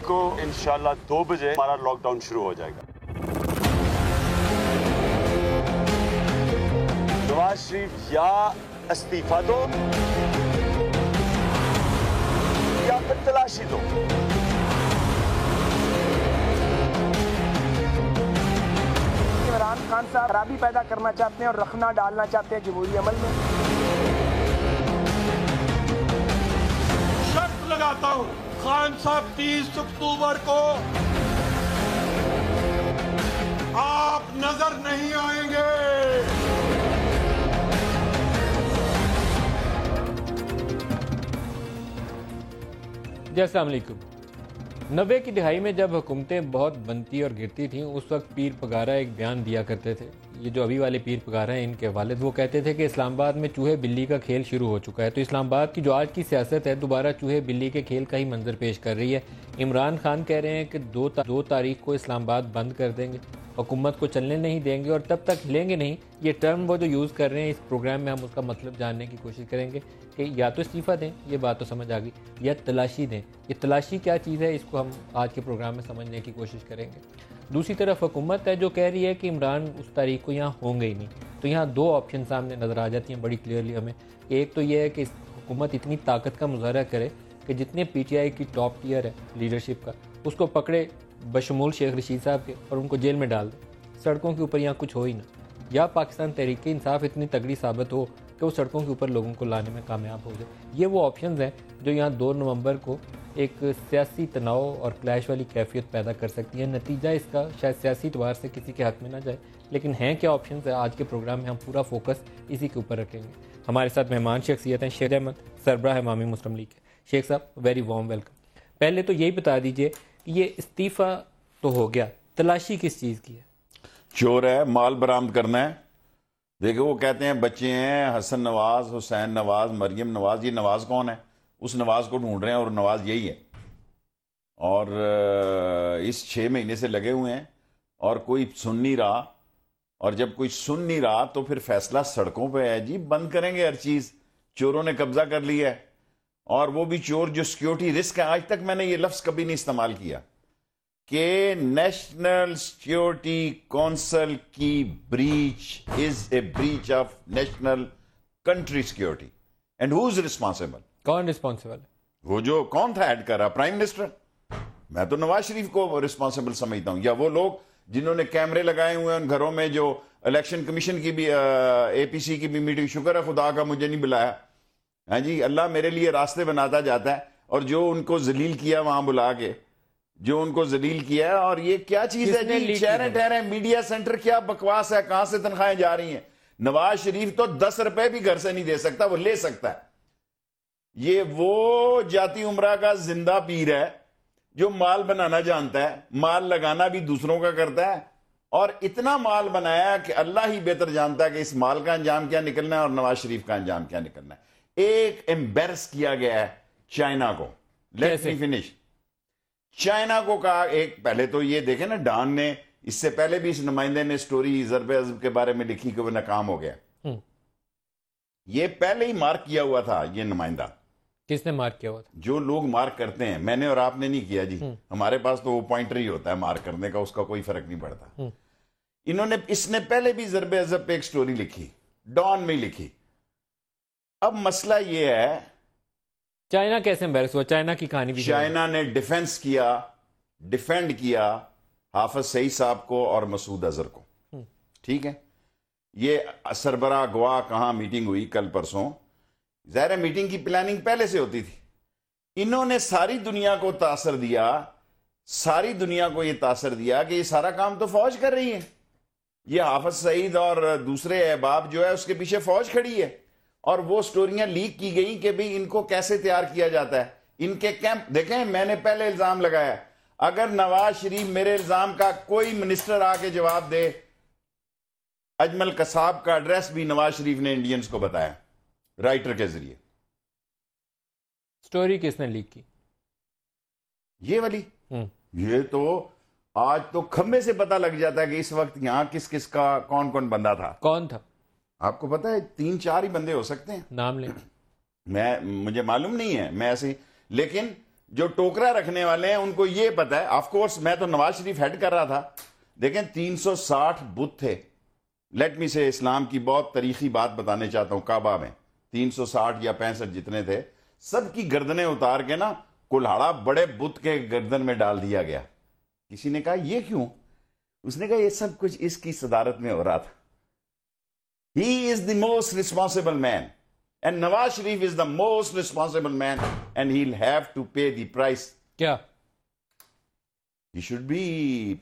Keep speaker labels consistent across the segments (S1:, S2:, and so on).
S1: کو انشاءاللہ 2 بجے ہمارا لاک ڈاؤن شروع ہو جائے گا. نواز شریف یا استعفیٰ دو یا پھر تلاشی دو.
S2: عمران خان صاحب خرابی پیدا کرنا چاہتے ہیں اور رخنا ڈالنا چاہتے ہیں جمہوری عمل میں.
S3: شرط لگاتا ہوں خان صاحب 30 اکتوبر کو آپ نظر نہیں آئیں گے.
S4: جی السلام علیکم. 90 کی دہائی میں جب حکومتیں بہت بنتی اور گرتی تھیں اس وقت پیر پگارا ایک بیان دیا کرتے تھے. یہ جو ابھی والے پیر پگارا ہیں ان کے والد وہ کہتے تھے کہ اسلام آباد میں چوہے بلی کا کھیل شروع ہو چکا ہے. تو اسلام آباد کی جو آج کی سیاست ہے دوبارہ چوہے بلی کے کھیل کا ہی منظر پیش کر رہی ہے. عمران خان کہہ رہے ہیں کہ 2 تاریخ کو اسلام آباد بند کر دیں گے, حکومت کو چلنے نہیں دیں گے اور تب تک ہلیں گے نہیں. یہ ٹرم وہ جو یوز کر رہے ہیں اس پروگرام میں ہم اس کا مطلب جاننے کی کوشش کریں گے کہ یا تو استعفیٰ دیں, یہ بات تو سمجھ آ گئی, یا تلاشی دیں. یہ تلاشی کیا چیز ہے اس کو ہم آج کے پروگرام میں سمجھنے کی کوشش کریں گے. دوسری طرف حکومت ہے جو کہہ رہی ہے کہ عمران اس تاریخ کو یہاں ہوں گے ہی نہیں. تو یہاں 2 آپشن سامنے نظر آ جاتی ہیں بڑی کلیئرلی ہمیں. ایک تو یہ ہے کہ حکومت اتنی طاقت کا مظاہرہ کرے کہ جتنے پی ٹی آئی کی ٹاپ ٹیئر ہے لیڈرشپ کا اس کو پکڑے بشمول شیخ رشید صاحب کے اور ان کو جیل میں ڈال دے. سڑکوں کے اوپر یہاں کچھ ہو ہی نہ, یا پاکستان تحریک انصاف اتنی تگڑی ثابت ہو کہ وہ سڑکوں کے اوپر لوگوں کو لانے میں کامیاب ہو جائے. یہ وہ آپشنز ہیں جو یہاں 2 نومبر کو ایک سیاسی تناؤ اور کلیش والی کیفیت پیدا کر سکتی ہیں. نتیجہ اس کا شاید سیاسی اعتبار سے کسی کے حق میں نہ جائے, لیکن ہیں کیا آپشنز ہیں آج کے پروگرام میں ہم پورا فوکس اسی کے اوپر رکھیں گے. ہمارے ساتھ مہمان شخصیت ہیں شیخ احمد, سربراہ امامی مسلم لیگ کے. شیخ صاحب ویری وارم ویلکم. پہلے تو یہی بتا دیجئے کہ یہ استعفیٰ تو ہو گیا, تلاشی کس چیز کی ہے؟
S5: چور ہے, مال برآمد کرنا ہے. دیکھو وہ کہتے ہیں بچے ہیں حسن نواز, حسین نواز, مریم نواز. یہ نواز کون ہے؟ اس نواز کو ڈھونڈ رہے ہیں اور نواز یہی ہے. اور اس 6 مہینے سے لگے ہوئے ہیں اور کوئی سن نہیں رہا. اور جب کوئی سن نہیں رہا تو پھر فیصلہ سڑکوں پہ ہے. جی بند کریں گے ہر چیز. چوروں نے قبضہ کر لیا ہے, اور وہ بھی چور جو سیکیورٹی رسک ہے. آج تک میں نے یہ لفظ کبھی نہیں استعمال کیا کہ نیشنل سیکیورٹی کونسل کی breach is a breach of national country security. And who is responsible?
S4: کون ریسپانسبل؟
S5: وہ جو کون تھا ایڈ کر رہا, پرائم منسٹر. میں تو نواز شریف کو ریسپانسبل سمجھتا ہوں, یا وہ لوگ جنہوں نے کیمرے لگائے ہوئے ہیں ان گھروں میں, جو الیکشن کمیشن کی بھی اے پی سی کی بھی میٹنگ. شکر ہے خدا کا مجھے نہیں بلایا. ہاں جی, اللہ میرے لیے راستے بناتا جاتا ہے. اور جو ان کو ذلیل کیا وہاں بلا کے, جو ان کو ذلیل کیا ہے. اور یہ کیا چیز ہے جی, ٹھہرے میڈیا سینٹر کیا بکواس ہے, کہاں سے تنخواہیں جا رہی ہیں. نواز شریف تو 10 روپے بھی گھر سے نہیں دے سکتا, وہ لے سکتا ہے. یہ وہ جاتی عمرہ کا زندہ پیر ہے جو مال بنانا جانتا ہے, مال لگانا بھی دوسروں کا کرتا ہے, اور اتنا مال بنایا کہ اللہ ہی بہتر جانتا ہے کہ اس مال کا انجام کیا نکلنا ہے اور نواز شریف کا انجام کیا نکلنا ہے. ایک ایمبیرس کیا گیا ہے چائنا کو. Let me finish. چائنا کو کہا, ایک پہلے تو یہ دیکھیں نا, ڈان نے اس سے پہلے بھی اس نمائندے نے سٹوری ضرب عضب کے بارے میں لکھی کہ وہ ناکام ہو گیا. یہ پہلے ہی مارک کیا ہوا تھا. یہ نمائندہ
S4: کس نے مارک کیا ہوا تھا؟ جو
S5: لوگ مارک کرتے ہیں, میں نے اور آپ نے نہیں کیا جی. ہمارے پاس تو وہ پوائنٹر ہی ہوتا ہے مارک کرنے کا, اس کا کوئی فرق نہیں پڑتا. انہوں نے, اس نے پہلے بھی ضرب عضب پہ ایک سٹوری لکھی, ڈان میں لکھی. اب مسئلہ یہ ہے
S4: چائنا کیسے امبیرس ہوا؟ چائنا کی کہانی بھی,
S5: چائنا نے ڈیفینڈ کیا حافظ سعید صاحب کو اور مسعود اظہر کو. ٹھیک ہے, یہ سربراہ گواہ کہاں میٹنگ ہوئی کل پرسوں. ظاہر میٹنگ کی پلاننگ پہلے سے ہوتی تھی. انہوں نے ساری دنیا کو تاثر دیا, ساری دنیا کو یہ تاثر دیا کہ یہ سارا کام تو فوج کر رہی ہے. یہ حافظ سعید اور دوسرے احباب جو ہے اس کے پیچھے فوج کھڑی ہے. اور وہ سٹوریاں لیک کی گئی کہ بھئی ان کو کیسے تیار کیا جاتا ہے, ان کے کیمپ. دیکھیں میں نے پہلے الزام لگایا, اگر نواز شریف میرے الزام کا کوئی منسٹر آ کے جواب دے. اجمل قصاب کا ایڈریس بھی نواز شریف نے انڈینز کو بتایا رائٹر کے ذریعے.
S4: سٹوری کس نے لیک کی؟
S5: یہ والی. یہ تو آج تو کھمبے سے پتہ لگ جاتا ہے کہ اس وقت یہاں کس کس کا کون کون بندہ تھا.
S4: کون تھا
S5: آپ کو پتا ہے؟ 3-4 ہی بندے ہو سکتے ہیں.
S4: نام لیں.
S5: مجھے معلوم نہیں ہے, میں ایسے, لیکن جو ٹوکرا رکھنے والے ہیں ان کو یہ پتا ہے. آف کورس میں تو نواز شریف ہیڈ کر رہا تھا. دیکھیں 360 بت تھے. لیٹ می سے اسلام کی بہت تاریخی بات بتانے چاہتا ہوں. کعبہ میں 360 یا 65 جتنے تھے, سب کی گردنیں اتار کے نا کلہاڑا بڑے بت کے گردن میں ڈال دیا گیا. کسی نے کہا یہ کیوں؟ اس نے کہا یہ سب کچھ اس کی صدارت میں ہو رہا تھا. He is the most responsible man. And Nawaz Sharif is the most responsible man and he'll have to pay the price.
S4: کیا
S5: He should be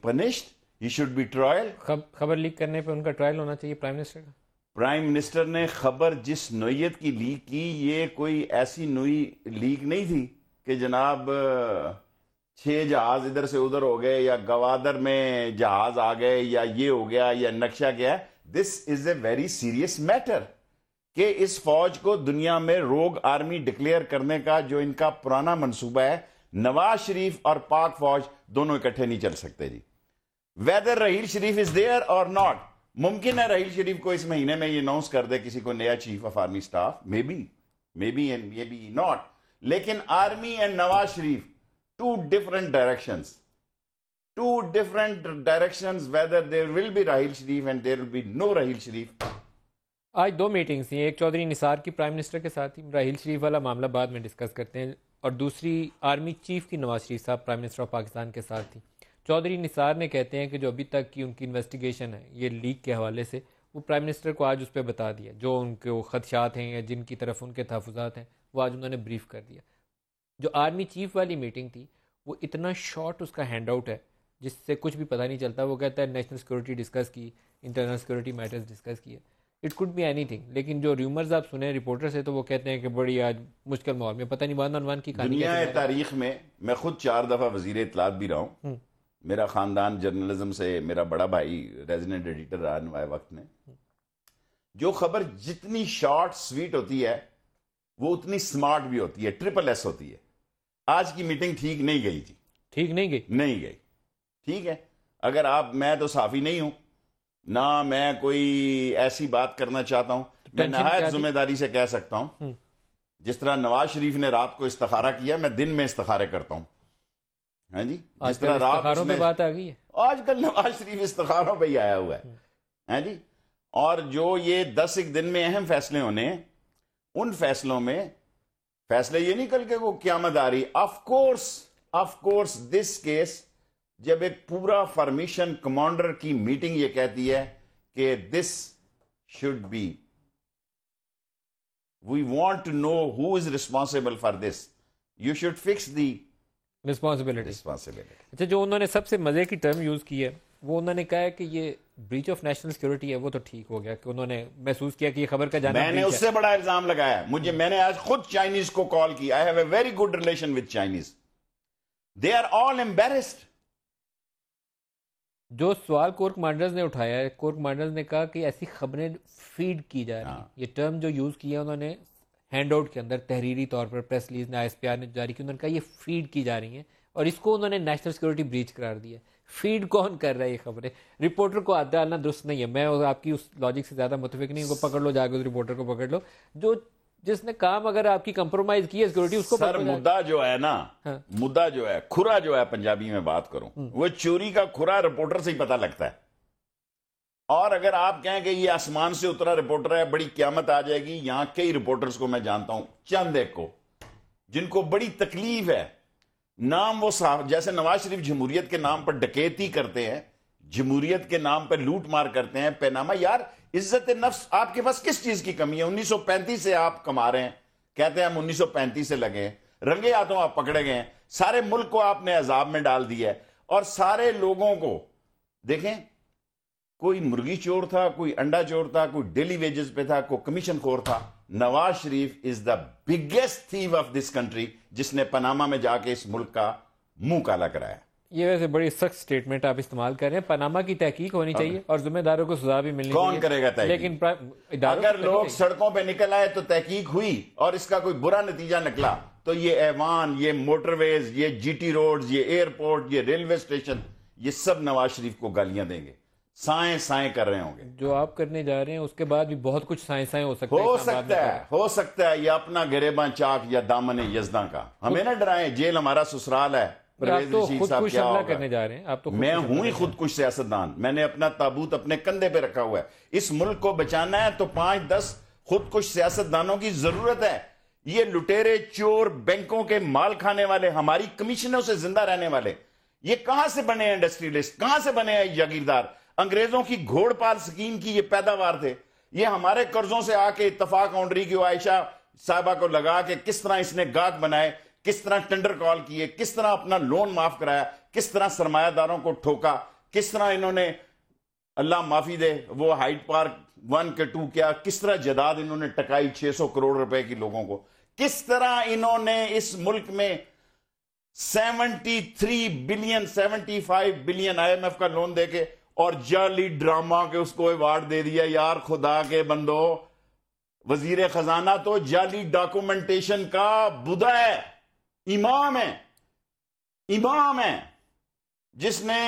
S5: punished. He should be trial.
S4: خبر لیک کرنے پہ ان کا ٹرائل ہونا چاہیے prime minister کا؟
S5: Prime minister نے خبر جس نوعیت کی لیک کی, یہ کوئی ایسی نوعی لیک نہیں تھی کہ جناب 6 جہاز ادھر سے ادھر ہو گئے یا گوادر میں جہاز آ گئے یا یہ ہو گیا یا نقشہ گیا. دس از اے ویری سیریس میٹر کہ اس فوج کو دنیا میں روگ آرمی ڈکلیئر کرنے کا جو ان کا پرانا منصوبہ ہے, نواز شریف اور پاک فوج دونوں اکٹھے نہیں چل سکتے جی. Whether Raheel Sharif is there or not. ممکن ہے رحیل شریف کو اس مہینے میں یہ اناؤنس کر دے کسی کو نیا chief of army staff, may be and may be not. لیکن army and Nawaz Sharif two different directions whether there will be Rahil Sharif and there will be no Rahil Sharif.
S4: آج 2 میٹنگز تھیں, ایک چودھری نثار کی پرائم منسٹر کے ساتھ تھی, راحیل شریف والا معاملہ بعد میں ڈسکس کرتے ہیں, اور دوسری آرمی چیف کی نواز شریف صاحب پرائم منسٹر آف پاکستان کے ساتھ تھی. چودھری نثار نے کہتے ہیں کہ جو ابھی تک کی ان کی انویسٹیگیشن ہے یہ لیک کے حوالے سے, وہ پرائم منسٹر کو آج اس پہ بتا دیا. جو ان کے خدشات ہیں یا جن کی طرف ان کے تحفظات ہیں وہ آج انہوں نے بریف کر دیا. جو آرمی چیف والی میٹنگ تھی وہ اتنا شارٹ اس کا ہینڈ آؤٹ ہے جس سے کچھ بھی پتہ نہیں چلتا. وہ کہتا ہے نیشنل سیکورٹی ڈسکس کی, انٹرنل سیکورٹی میٹرز ڈسکس کیے. اٹ کوڈ بی اینی تھنگ. لیکن جو ریومرز آپ سنیں رپورٹر سے تو وہ کہتے ہیں کہ بڑی آج مشکل ماحول میں, پتہ نہیں عنوان کی کہانی.
S5: دنیا تاریخ میں خود 4 دفعہ وزیر اطلاعات بھی رہا ہوں. میرا خاندان جرنلزم سے, میرا بڑا بھائی ریزیڈنٹ ایڈیٹر رہا نوائے وقت میں. جو خبر جتنی شارٹ سویٹ ہوتی ہے وہ اتنی سمارٹ بھی ہوتی ہے, ٹرپل ایس ہوتی ہے. آج کی میٹنگ ٹھیک نہیں گئی جی.
S4: ٹھیک نہیں گئی.
S5: ٹھیک ہے, اگر آپ, میں تو صحافی نہیں ہوں نہ میں کوئی ایسی بات کرنا چاہتا ہوں. میں نہایت ذمہ داری سے کہہ سکتا ہوں جس طرح نواز شریف نے رات کو استخارہ کیا, میں دن میں استخارے کرتا ہوں. ہاں جی, جس طرح رات
S4: میں بات آ گئی ہے.
S5: آج کل نواز شریف استخاروں پہ ہی آیا ہوا ہے. ہاں جی, اور جو یہ 10 ایک دن میں اہم فیصلے ہونے, ان فیصلوں میں فیصلے یہ نہیں کل کے وہ قیامت آ رہی. آف کورس دس کیس, جب ایک پورا فارمیشن کمانڈر کی میٹنگ یہ کہتی ہے کہ this should be, we want to know who is responsible for this, you should fix the
S4: responsibility. اچھا, جو انہوں نے سب سے مزے کی ٹرم یوز کی ہے وہ انہوں نے کہا ہے کہ یہ بریچ آف نیشنل سیکورٹی ہے. وہ تو ٹھیک ہو گیا کہ انہوں نے محسوس کیا کہ یہ خبر کا جانا.
S5: میں نے اس سے بڑا الزام لگایا. میں نے آج خود چائنیز کو کال کی. I have a very good relation with Chinese. They are all embarrassed.
S4: جو سوال کور کمانڈرز نے اٹھایا ہے, کور کمانڈرز نے کہا کہ ایسی خبریں فیڈ کی جا رہی ہیں. یہ ٹرم جو یوز کی ہے انہوں نے ہینڈ آؤٹ کے اندر تحریری طور پر پریس ریلیز نے ISPR نے جاری کی, انہوں نے کہا یہ فیڈ کی جا رہی ہیں اور اس کو انہوں نے نیشنل سیکورٹی بریچ قرار دیا. فیڈ کون کر رہا ہے یہ خبریں؟ رپورٹر کو ہاتھ ڈالنا درست نہیں ہے. میں آپ کی اس لاجک سے زیادہ متفق نہیں ہوں. پکڑ لو جا کے اس رپورٹر کو پکڑ لو, جس نے کام اگر آپ کی کمپرومائز کی ہے سیکورٹی, اس کو.
S5: سر مدعا جو ہے نا, مدعا جو ہے, کھرا جو ہے, پنجابی میں بات کروں, وہ چوری کا کھرا رپورٹر سے ہی پتہ لگتا ہے. اور اگر آپ کہیں کہ یہ آسمان سے اترا رپورٹر ہے, بڑی قیامت آ جائے گی. یہاں کئی رپورٹرز کو میں جانتا ہوں, چند ایک کو, جن کو بڑی تکلیف ہے. نام وہ صاحب, جیسے نواز شریف جمہوریت کے نام پر ڈکیتی کرتے ہیں, جمہوریت کے نام پر لوٹ مار کرتے ہیں, پیناما. یار عزت نفس آپ کے پاس کس چیز کی کمی ہے؟ 1935 سے آپ کما رہے ہیں, کہتے ہیں ہم 1935 سے لگے ہیں, رنگے ہاتھوں آپ پکڑے گئے ہیں, سارے ملک کو آپ نے عذاب میں ڈال دیا ہے, اور سارے لوگوں کو دیکھیں, کوئی مرغی چور تھا, کوئی انڈا چور تھا, کوئی ڈیلی ویجز پہ تھا, کوئی کمیشن خور تھا. Nawaz Sharif is the biggest thief of this country, جس نے پاناما میں جا کے اس ملک کا منہ کالا کرایا.
S4: یہ ویسے بڑی سخت سٹیٹمنٹ آپ استعمال کر رہے ہیں. پاناما کی تحقیق ہونی چاہیے اور ذمہ داروں کو سزا بھی ملنی چاہیے.
S5: کون کرے گا تحقیق؟
S4: لیکن
S5: اگر لوگ سڑکوں پہ نکل آئے تو تحقیق ہوئی اور اس کا کوئی برا نتیجہ نکلا تو یہ ایوان, یہ موٹر ویز, یہ GT روڈز, یہ ایئرپورٹ, یہ ریلوے اسٹیشن, یہ سب نواز شریف کو گالیاں دیں گے. سائیں سائیں کر رہے ہوں گے.
S4: جو آپ کرنے جا رہے ہیں اس کے بعد بھی بہت کچھ سائیں سائیں ہو سکتا ہے.
S5: ہو سکتا ہے یہ اپنا گریباں چاک یا دامن یزداں کا. ہمیں نہ ڈرائیں, جیل ہمارا سسرال ہے.
S4: آپ تو خودکش حملہ کرنے جا رہے ہیں.
S5: میں ہوں ہی خودکش سیاستدان. میں نے اپنا تابوت اپنے کندھے پہ رکھا ہوا ہے. اس ملک کو بچانا ہے تو 5-10 خودکش سیاستدانوں کی ضرورت ہے. یہ لٹیرے چور بینکوں کے مال کھانے والے, ہماری کمیشنوں سے زندہ رہنے والے, یہ کہاں سے بنے ہیں انڈسٹریلسٹ, کہاں سے بنے ہیں جاگیردار؟ انگریزوں کی گھوڑ پال سکیم کی یہ پیداوار تھے. یہ ہمارے قرضوں سے آ کے اتفاق اونڈری کی عائشہ صاحبہ کو لگا کے کس طرح اس نے گاہک بنائے, کس طرح ٹینڈر کال کیے, کس طرح اپنا لون معاف کرایا, کس طرح سرمایہ داروں کو ٹھوکا, کس طرح انہوں نے اللہ معافی دے وہ ہائیڈ پارک 1 کے 2 کیا, کس طرح جائیداد انہوں نے ٹکائی 600 کروڑ روپے کی لوگوں کو, کس طرح انہوں نے اس ملک میں 73 billion 75 billion I M F کا لون دے کے اور جعلی ڈرامہ کے اس کو ایوارڈ دے دیا. یار خدا کے بندو, وزیر خزانہ تو جعلی ڈاکومنٹیشن کا بدا ہے, امام ہے, جس نے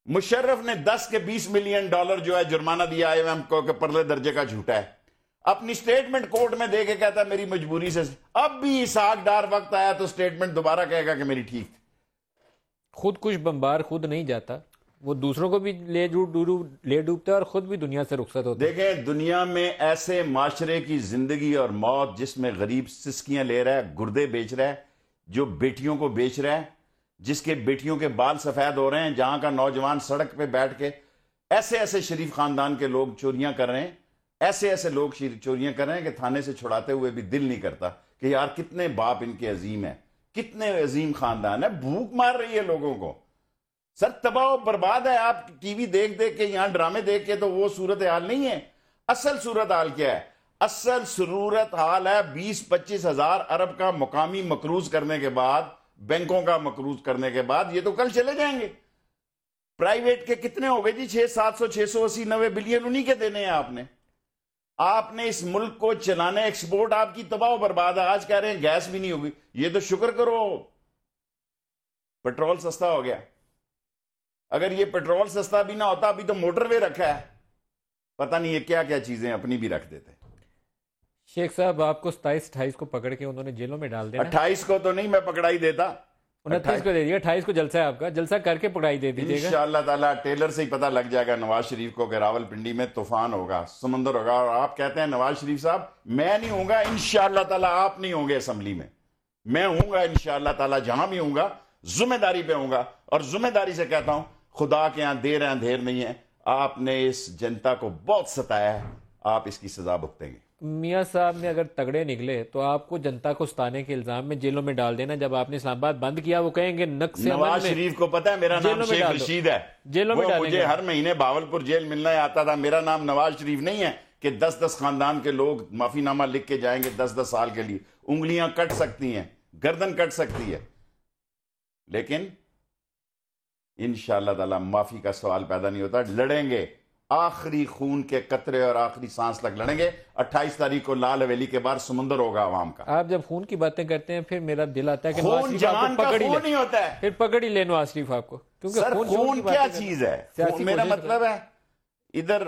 S5: مشرف نے 10 کے 20 ملین ڈالر جو ہے جرمانہ دیا آئی ایم ایف کو کہ پرلے درجے کا جھوٹا ہے. اپنی سٹیٹمنٹ کورٹ میں دے کے کہتا ہے میری مجبوری سے. اب بھی اسحاق ڈار وقت آیا تو سٹیٹمنٹ دوبارہ کہے گا کہ میری ٹھیک تھی.
S4: خود کچھ بمبار خود نہیں جاتا, وہ دوسروں کو بھی لے ڈوبتا ہے اور خود بھی دنیا سے رخصت ہوتا ہے.
S5: دیکھیں دنیا میں ایسے معاشرے کی زندگی اور موت جس میں غریب سسکیاں لے رہا ہے, گردے بیچ رہا ہے, جو بیٹیوں کو بیچ رہا ہے, جس کے بیٹیوں کے بال سفید ہو رہے ہیں, جہاں کا نوجوان سڑک پہ بیٹھ کے ایسے شریف خاندان کے لوگ چوریاں کر رہے ہیں, ایسے لوگ چوریاں کر رہے ہیں کہ تھانے سے چھڑاتے ہوئے بھی دل نہیں کرتا کہ یار کتنے باپ ان کے عظیم ہیں, کتنے عظیم خاندان ہے. بھوک مار رہی ہے لوگوں کو. سر تباہ و برباد ہے. آپ ٹی وی دیکھ کے یہاں ڈرامے دیکھ کے تو وہ صورتحال نہیں ہے. اصل صورتحال کیا ہے؟ اصل صورتحال ہے 20-25 ہزار ارب کا مقامی مقروض کرنے کے بعد, بینکوں کا مقروض کرنے کے بعد یہ تو کل چلے جائیں گے. پرائیویٹ کے کتنے ہو گئے جی؟ 600-700 680-90 بلین انہی کے دینے ہیں. آپ نے اس ملک کو چلانے, ایکسپورٹ آپ کی تباہ و برباد ہے. آج کہہ رہے ہیں گیس بھی نہیں ہوگی. یہ تو شکر کرو پیٹرول سستا ہو گیا. اگر یہ پیٹرول سستا بھی نہ ہوتا, ابھی تو موٹر وے رکھا ہے, پتہ نہیں یہ کیا کیا چیزیں اپنی بھی رکھ دیتے.
S4: شیخ صاحب آپ کو 27-28 کو پکڑ کے انہوں نے جیلوں میں ڈال دیا.
S5: 28 کو تو نہیں میں پکڑائی دیتا,
S4: 29 کو دے دیا. 28 کو جلسہ ہے آپ کا, جلسہ کر کے پکڑائی دے دیجیے گا.
S5: انشاءاللہ تعالیٰ ٹیلر سے ہی پتہ لگ جائے گا نواز شریف کو کہ راول پنڈی میں طوفان ہوگا, سمندر ہوگا. اور آپ کہتے ہیں نواز شریف صاحب میں نہیں ہوں گا, انشاءاللہ تعالیٰ آپ نہیں ہوں گے اسمبلی میں ہوں گا انشاءاللہ تعالیٰ. جہاں بھی ہوں گا ذمہ داری پہ ہوں گا, اور ذمہ داری سے کہتا ہوں خدا کے ہاں دیر ہے اندھیر نہیں ہے. آپ نے اس جنتا کو بہت ستایا ہے, آپ اس کی سزا بھگتیں گے.
S4: میاں صاحب نے اگر تگڑے نکلے تو آپ کو جنتا کو ستانے کے الزام میں جیلوں میں ڈال دینا. جب آپ نے اسلام آباد بند کیا وہ کہیں گے نقص عمل میں.
S5: نواز شریف کو پتہ ہے میرا نام شیخ رشید ہے,
S4: جیلوں میں
S5: مجھے ہر مہینے باولپور جیل ملنا آتا تھا. میرا نام نواز شریف نہیں ہے کہ 10 خاندان کے لوگ معافی نامہ لکھ کے جائیں گے 10 سال کے لیے. انگلیاں کٹ سکتی ہیں, گردن کٹ سکتی ہے, لیکن انشاءاللہ تعالی معافی کا سوال پیدا نہیں ہوتا. لڑیں گے آخری خون کے قطرے اور آخری سانس تک لڑیں گے. 28 تاریخ کو لال حویلی کے بعد سمندر ہوگا عوام کا.
S4: آپ جب خون کی باتیں کرتے ہیں پھر میرا دل آتا ہے کہ
S5: خون جہان کا خون نہیں ہوتا ہے,
S4: پھر پکڑ ہی لے نواز شریف آپ کو.
S5: سر خون کیا چیز ہے؟ میرا مطلب ہے ادھر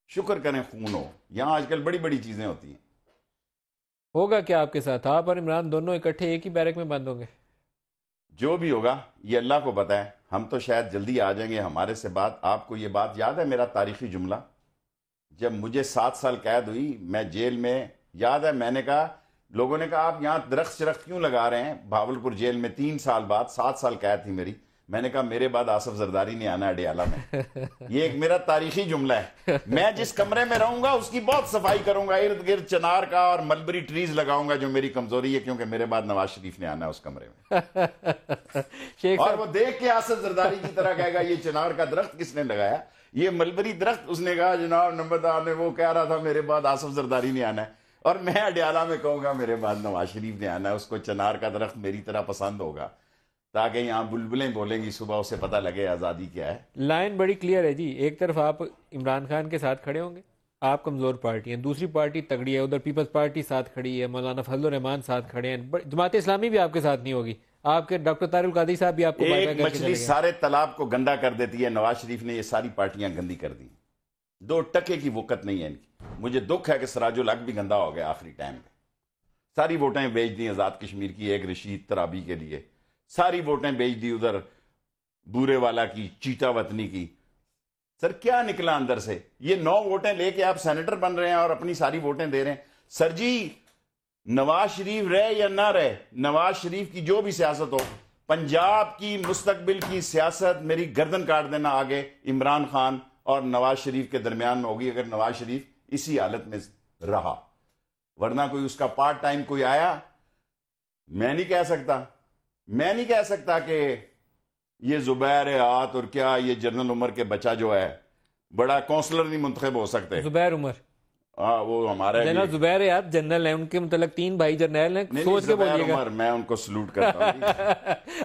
S5: شکر کریں خون ہو. یہاں آج کل بڑی بڑی چیزیں ہوتی ہیں.
S4: ہوگا کیا آپ کے ساتھ؟ آپ اور عمران دونوں اکٹھے ایک ہی بیرک میں بند ہوں گے.
S5: جو بھی ہوگا یہ اللہ کو پتہ ہے. ہم تو شاید جلدی آ جائیں گے ہمارے سے بات. آپ کو یہ بات یاد ہے میرا تاریخی جملہ جب مجھے 7 سال قید ہوئی میں جیل میں؟ یاد ہے میں نے کہا, لوگوں نے کہا آپ یہاں درخت کیوں لگا رہے ہیں بھاولپور جیل میں 3 سال بعد, 7 سال قید تھی میری. میں نے کہا میرے بعد آصف زرداری نہیں آنا اڈیالہ میں. یہ ایک میرا تاریخی جملہ ہے. میں جس کمرے میں رہوں گا اس کی بہت صفائی کروں گا, ارد گرد چنار کا اور ملبری ٹریز لگاؤں گا, جو میری کمزوری ہے, کیونکہ میرے بعد نواز شریف نے آنا ہے اس کمرے میں. اور وہ دیکھ کے آصف زرداری کی طرح کہے گا یہ چنار کا درخت کس نے لگایا, یہ ملبری درخت. اس نے کہا جناب نمبردار نے, وہ کہہ رہا تھا میرے بعد آصف زرداری نہیں آنا ہے. اور میں اڈیالہ میں کہوں گا میرے بعد نواز شریف نے آنا ہے. اس کو چنار کا درخت میری طرح پسند ہوگا تاکہ یہاں بلبلیں بولیں گی صبح, اسے پتہ لگے آزادی کیا ہے.
S4: لائن بڑی کلیئر ہے جی. ایک طرف آپ عمران خان کے ساتھ کھڑے ہوں گے, آپ کمزور پارٹی ہیں. دوسری پارٹی تگڑی ہے, ادھر پیپلز پارٹی ساتھ کھڑی ہے, مولانا فضل الرحمان ساتھ کھڑے ہیں. جماعت اسلامی بھی آپ کے ساتھ نہیں ہوگی. آپ کے ڈاکٹر طاہر القادری صاحب بھی آپ کو
S5: ایک مچھلی سارے تالاب کو گندا کر دیتی ہے. نواز شریف نے یہ ساری پارٹیاں گندی کر دی. 2 ٹکے کی وقت نہیں ہے ان کی. مجھے دکھ ہے کہ سراج الحق بھی گندا ہو گیا آخری ٹائم پہ. ساری ووٹیں بیچ دی آزاد کشمیر کی ایک رشید ترابی کے لیے. ساری ووٹیں بیچ دی ادھر بورے والا کی, چیٹا وطنی کی. سر کیا نکلا اندر سے؟ یہ 9 ووٹیں لے کے آپ سینیٹر بن رہے ہیں اور اپنی ساری ووٹیں دے رہے ہیں. سر جی نواز شریف رہے یا نہ رہے, نواز شریف کی جو بھی سیاست ہو, پنجاب کی مستقبل کی سیاست میری گردن کاٹ دینا آگے عمران خان اور نواز شریف کے درمیان میں ہوگی اگر نواز شریف اسی حالت میں رہا. ورنہ کوئی اس کا پارٹ ٹائم کوئی آیا, میں نہیں کہہ سکتا کہ یہ زبیر آت اور کیا یہ جنرل عمر کے بچہ جو ہے بڑا کونسلر نہیں منتخب ہو سکتے.
S4: زبیر عمر
S5: وہ ہمارا
S4: جنرل زبیر آت جنرل ہیں, ان کے متعلق 3 بھائی جرنیل ہیں. سوچ کے بولیے گا.
S5: میں ان کو سلوٹ کرتا ہوں.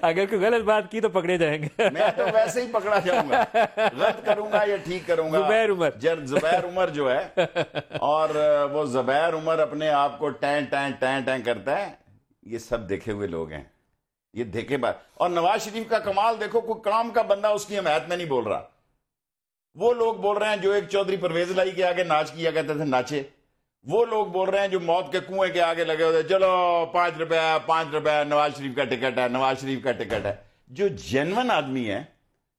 S4: اگر کوئی غلط بات کی تو پکڑے جائیں گے.
S5: میں تو ویسے ہی پکڑا جاؤں گا, غلط کروں گا یا ٹھیک کروں گا. زبیر عمر جو ہے, اور وہ زبیر عمر اپنے آپ کو ٹین کرتا ہے. یہ سب دیکھے ہوئے لوگ ہیں, یہ دیکھے بات. اور نواز شریف کا کمال دیکھو, کوئی کام کا بندہ اس کی حمایت میں نہیں بول رہا. وہ لوگ بول رہے ہیں جو ایک چودھری پرویز لائی کے آگے ناچ کیا کرتے تھے ناچے. وہ لوگ بول رہے ہیں جو موت کے کنویں کے آگے لگے ہوتے, چلو 5 روپے نواز شریف کا ٹکٹ ہے, نواز شریف کا ٹکٹ ہے. جو جینون آدمی ہے,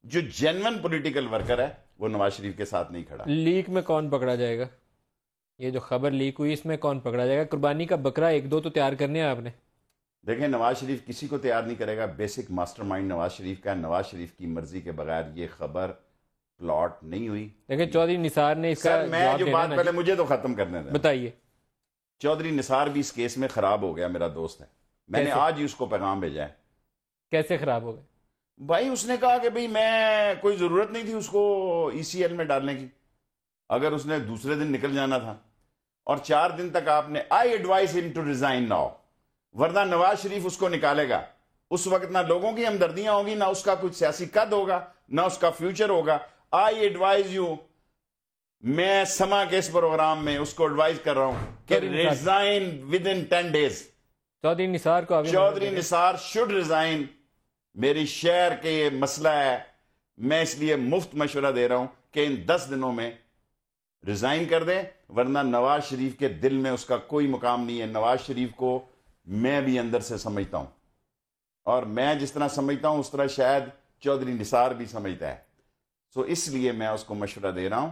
S5: جو جینون پولیٹیکل ورکر ہے, وہ نواز شریف کے ساتھ نہیں کھڑا.
S4: لیک میں کون پکڑا جائے گا؟ یہ جو خبر لیک ہوئی اس میں کون پکڑا جائے گا؟ قربانی کا بکرا 1-2 تو تیار کرنے ہیں آپ نے.
S5: دیکھیں نواز شریف کسی کو تیار نہیں کرے گا. Basic master mind Nawaz Sharif کا. نواز شریف کی مرضی کے بغیر یہ خبر پلاٹ نہیں ہوئی.
S4: دیکھیں چودھری نثار نے اس کا
S5: میں جو بات پہلے مجھے تو ختم کرنے دیں.
S4: بتائیے.
S5: چودھری نثار بھی اس کیس میں خراب ہو گیا, میرا دوست ہے. میں نے آج ہی اس کو پیغام بھیجا ہے.
S4: کیسے خراب ہو گئے
S5: بھائی؟ اس نے کہا کہ بھئی میں کوئی ضرورت نہیں تھی اس کو ECL میں ڈالنے کی, اگر اس نے دوسرے دن نکل جانا تھا. اور 4 دن تک آپ نے I advise him to resign now, ورنہ نواز شریف اس کو نکالے گا. اس وقت نہ لوگوں کی ہمدردیاں ہوگی, نہ اس کا کچھ سیاسی قد ہوگا, نہ اس کا فیوچر ہوگا. I advise you, میں سما کے اس پروگرام میں اس کو ایڈوائز کر رہا ہوں کہ ریزائن within 10 days.
S4: چودھری نثار کو
S5: چودھری نثار should resign. میری شہر کے یہ مسئلہ ہے, میں اس لیے مفت مشورہ دے رہا ہوں کہ ان 10 دنوں میں ریزائن کر دے, ورنہ نواز شریف کے دل میں اس کا کوئی مقام نہیں ہے. نواز شریف کو میں بھی اندر سے سمجھتا ہوں, اور میں جس طرح سمجھتا ہوں اس طرح شاید چودھری نثار بھی سمجھتا ہے. سو اس لیے میں اس کو مشورہ دے رہا ہوں,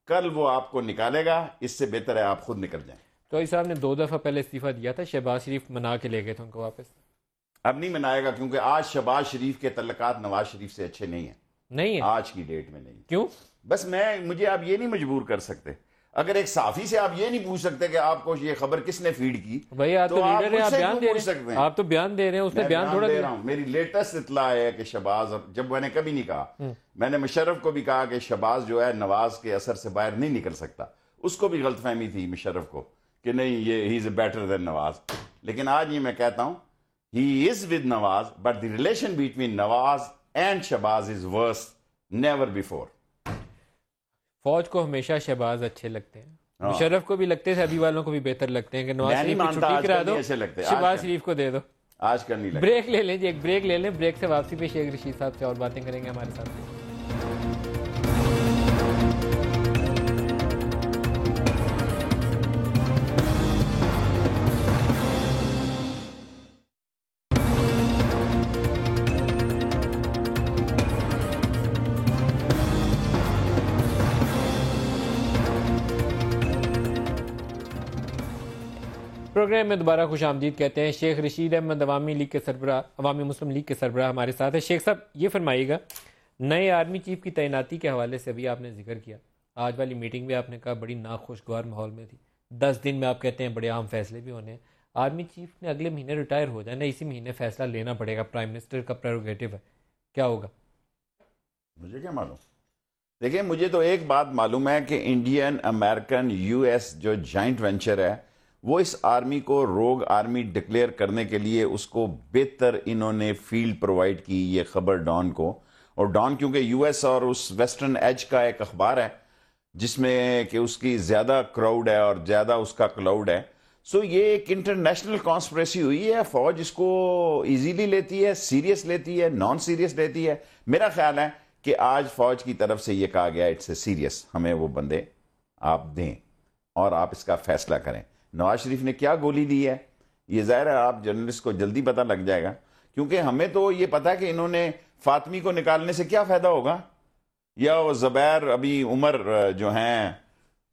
S5: کل وہ آپ کو نکالے گا, اس سے بہتر ہے آپ خود نکل جائیں.
S4: چودھری صاحب نے 2 دفعہ پہلے استعفیٰ دیا تھا, شہباز شریف منا کے لے گئے تھے ان کو واپس.
S5: اب نہیں منائے گا, کیونکہ آج شہباز شریف کے تعلقات نواز شریف سے اچھے نہیں ہیں.
S4: نہیں ہے
S5: آج کی ڈیٹ میں نہیں.
S4: کیوں؟
S5: بس مجھے آپ یہ نہیں مجبور کر سکتے. اگر ایک صحافی سے آپ یہ نہیں پوچھ سکتے کہ آپ کو یہ خبر کس نے فیڈ کی,
S4: بھائی آپ تو لیڈر ہیں, آپ بیان دے رہے ہیں. آپ تو بیان دے رہے ہیں, اس نے بیان تھوڑا
S5: دے رہا ہوں. میری لیٹسٹ اطلاع ہے کہ شہباز, جب میں نے کبھی نہیں کہا, میں نے مشرف کو بھی کہا کہ شہباز جو ہے نواز کے اثر سے باہر نہیں نکل سکتا. اس کو بھی غلط فہمی تھی مشرف کو کہ نہیں یہ ہی از بیٹر دین نواز. لیکن آج یہ میں کہتا ہوں he is with Nawaz, but the relation between Nawaz and Shahbaz is worse never before.
S4: فوج کو ہمیشہ شہباز اچھے لگتے ہیں, مشرف کو بھی لگتے تھے, ابھی والوں کو بھی بہتر لگتے ہیں کہ نواز شریف کی چھٹی کرا دو, شہباز شریف کو دے دو.
S5: آج کل نہیں لگتا.
S4: بریک لے لیں جی, ایک بریک لے لیں. بریک سے واپسی پہ شیخ رشید صاحب سے اور باتیں کریں گے ہمارے ساتھ. پروگرام میں دوبارہ خوش آمدید کہتے ہیں. شیخ رشید احمد عوامی لیگ کے سربراہ, عوامی مسلم لیگ کے سربراہ ہمارے ساتھ ہے. شیخ صاحب یہ فرمائیے گا, نئے آرمی چیف کی تعیناتی کے حوالے سے ابھی آپ نے ذکر کیا, آج والی میٹنگ میں آپ نے کہا بڑی ناخوشگوار ماحول میں تھی. 10 دن میں آپ کہتے ہیں بڑے اہم فیصلے بھی ہونے ہیں. آرمی چیف نے اگلے مہینے ریٹائر ہو جانا, اسی مہینے فیصلہ لینا پڑے گا, پرائم منسٹر کا پریروگیٹو ہے, کیا ہوگا؟
S5: مجھے کیا معلوم. دیکھیں مجھے تو ایک بات معلوم ہے کہ انڈین امریکن US جو جائنٹ وینچر ہے وہ اس آرمی کو روگ آرمی ڈکلیئر کرنے کے لیے اس کو بہتر انہوں نے فیلڈ پرووائڈ کی. یہ خبر ڈان کو, اور ڈان کیونکہ US اور اس ویسٹرن ایج کا ایک اخبار ہے جس میں کہ اس کی زیادہ کراؤڈ ہے اور زیادہ اس کا کلاؤڈ ہے, سو یہ ایک انٹرنیشنل کانسپریسی ہوئی ہے. فوج اس کو ایزیلی لیتی ہے, سیریس لیتی ہے, نان سیریس لیتی ہے. میرا خیال ہے کہ آج فوج کی طرف سے یہ کہا گیا اٹس اے سیریس, ہمیں وہ بندے آپ دیں اور آپ اس کا فیصلہ کریں. نواز شریف نے کیا گولی دی ہے یہ ظاہر ہے آپ جرنلسٹ کو جلدی پتہ لگ جائے گا, کیونکہ ہمیں تو یہ پتا کہ انہوں نے فاطمی کو نکالنے سے کیا فائدہ ہوگا, یا وہ زبیر ابھی عمر جو ہیں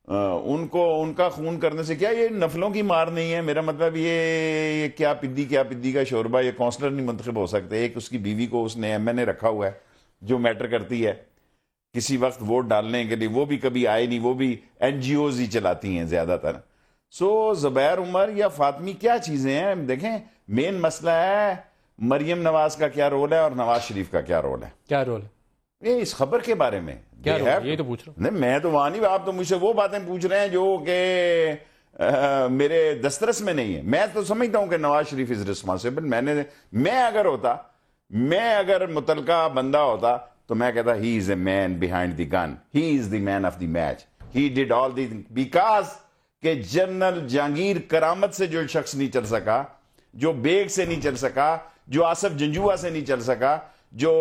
S5: ان کا خون کرنے سے کیا, یہ نفلوں کی مار نہیں ہے. میرا مطلب یہ کیا پدی کا شوربہ, یہ کونسلر نہیں منتخب ہو سکتے. ایک اس کی بیوی کو اس نے ایم این اے رکھا ہوا ہے جو میٹر کرتی ہے کسی وقت ووٹ ڈالنے کے لیے, وہ بھی کبھی آئے نہیں, وہ بھی این جی اوز ہی چلاتی ہیں زیادہ تر. سو زبیر عمر یا فاطمی کیا چیزیں ہیں. دیکھیں مین مسئلہ ہے مریم نواز کا کیا رول ہے اور نواز شریف کا کیا رول ہے.
S4: کیا رول ہے
S5: یہ اس خبر کے بارے میں
S4: کیا رول ہے؟ یہ تو پوچھ رہا ہوں.
S5: نہیں میں تو وہاں نہیں, آپ تو مجھ سے وہ باتیں پوچھ رہے ہیں جو کہ میرے دسترس میں نہیں ہے. میں تو سمجھتا ہوں کہ نواز شریف از ریسپانسبل. میں اگر متعلقہ بندہ ہوتا تو میں کہتا he is a man behind the gun, he is the man of the match, he did all the, because کہ جنرل جہانگیر کرامت سے جو شخص نہیں چل سکا, جو بیگ سے نہیں چل سکا, جو آصف جنجوعہ سے نہیں چل سکا, جو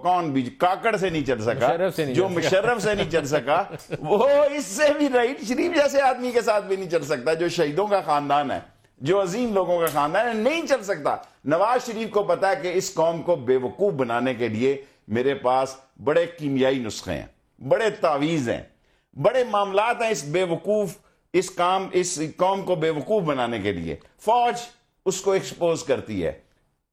S5: کون بھی کاکڑ سے نہیں چل سکا, جو مشرف سے نہیں چل سکا, وہ اس سے بھی رائٹ شریف جیسے آدمی کے ساتھ بھی نہیں چل سکتا, جو شہیدوں کا خاندان ہے, جو عظیم لوگوں کا خاندان ہے, نہیں چل سکتا. نواز شریف کو پتا ہے کہ اس قوم کو بے وقوف بنانے کے لیے میرے پاس بڑے کیمیائی نسخے ہیں, بڑے تعویذ ہیں, بڑے معاملات ہیں. اس قوم کو بے وقوف بنانے کے لیے فوج اس کو ایکسپوز کرتی ہے,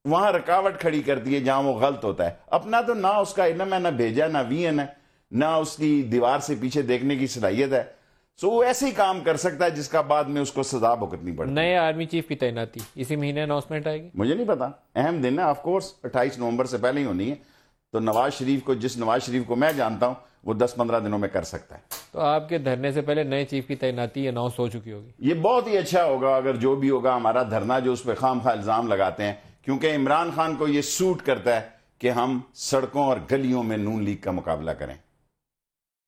S5: وہاں رکاوٹ کھڑی کرتی ہے جہاں وہ غلط ہوتا ہے. اپنا تو نہ اس کا علم ہے, نہ بھیجا, نہ وین ہے, نہ اس کی دیوار سے پیچھے دیکھنے کی صلاحیت ہے. سو وہ ایسے ہی کام کر سکتا ہے جس کا بعد میں اس کو سزا بھگتنی پڑتی ہے.
S4: نئے آرمی چیف کی تعیناتی اسی مہینے اناؤنسمنٹ آئے گی,
S5: مجھے نہیں پتا, اہم دن ہے آف کورس, 28 نومبر سے پہلے ہی ہونی ہے. تو نواز شریف کو میں جانتا ہوں وہ 10-15 دنوں میں کر سکتا ہے.
S4: تو آپ کے دھرنے سے پہلے نئے چیف کی تعیناتی اناؤنس ہو چکی ہوگی.
S5: یہ بہت ہی اچھا ہوگا اگر جو بھی ہوگا. ہمارا دھرنا جو اس پہ خام خواہ الزام لگاتے ہیں, کیونکہ عمران خان کو یہ سوٹ کرتا ہے کہ ہم سڑکوں اور گلیوں میں نون لیگ کا مقابلہ کریں.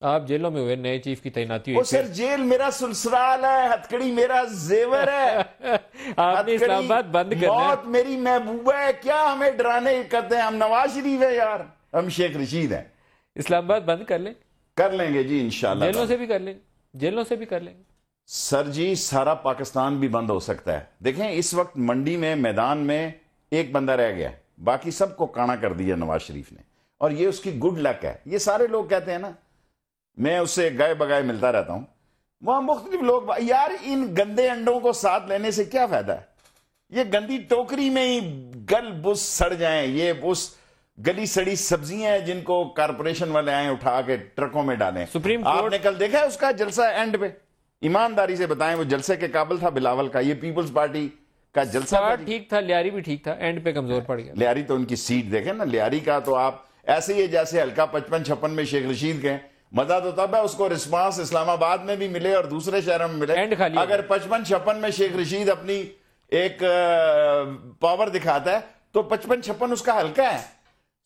S4: آپ جیلوں میں ہوئے, نئے چیف کی تعیناتی ہوئی.
S5: وہ سر جیل میرا سلسلال ہے, ہتکڑی میرا زیور ہے,
S4: آپ نے اسلام آباد بند کرنا ہے.
S5: موت میری محبوبہ ہے, کیا ہمیں ڈرانے کرتے ہیں. ہم نواز شریف ہے یار, ہم شیخ رشید ہیں.
S4: اسلام آباد بند کر لیں
S5: گے جی انشاءاللہ.
S4: جیلوں سے بھی کر لیں گے
S5: سر جی. سارا پاکستان بھی بند ہو سکتا ہے. دیکھیں اس وقت منڈی میں میدان میں ایک بندہ رہ گیا, باقی سب کو کانا کر دیا نواز شریف نے, اور یہ اس کی گڈ لک ہے. یہ سارے لوگ کہتے ہیں نا, میں اس سے گائے بگائے ملتا رہتا ہوں, وہاں مختلف لوگ, یار ان گندے انڈوں کو ساتھ لینے سے کیا فائدہ ہے. یہ گندی ٹوکری میں ہی گل بس سڑ جائیں. یہ بس گلی سڑی سبزیاں ہیں جن کو کارپوریشن والے آئیں اٹھا کے ٹرکوں میں ڈالیں.
S4: سپریم کورٹ
S5: آپ نے کل دیکھا ہے اس کا جلسہ اینڈ پہ, ایمانداری سے بتائیں وہ جلسے کے قابل تھا بلاول کا. یہ پیپلز پارٹی کا جلسہ
S4: ٹھیک تھا, لیاری بھی ٹھیک تھا, اینڈ پہ کمزور پڑ گیا.
S5: لیاری تو ان کی سیٹ دیکھیں نا, لیاری کا تو آپ ایسے ہی جیسے ہلکا 55-56 میں شیخ رشید گئے, مزہ تو تب ہے اس کو رسپانس اسلام آباد میں بھی ملے اور دوسرے شہروں میں ملے. اگر 55-56 میں شیخ رشید اپنی ایک پاور دکھاتا ہے تو 55-56 اس کا ہلکا ہے.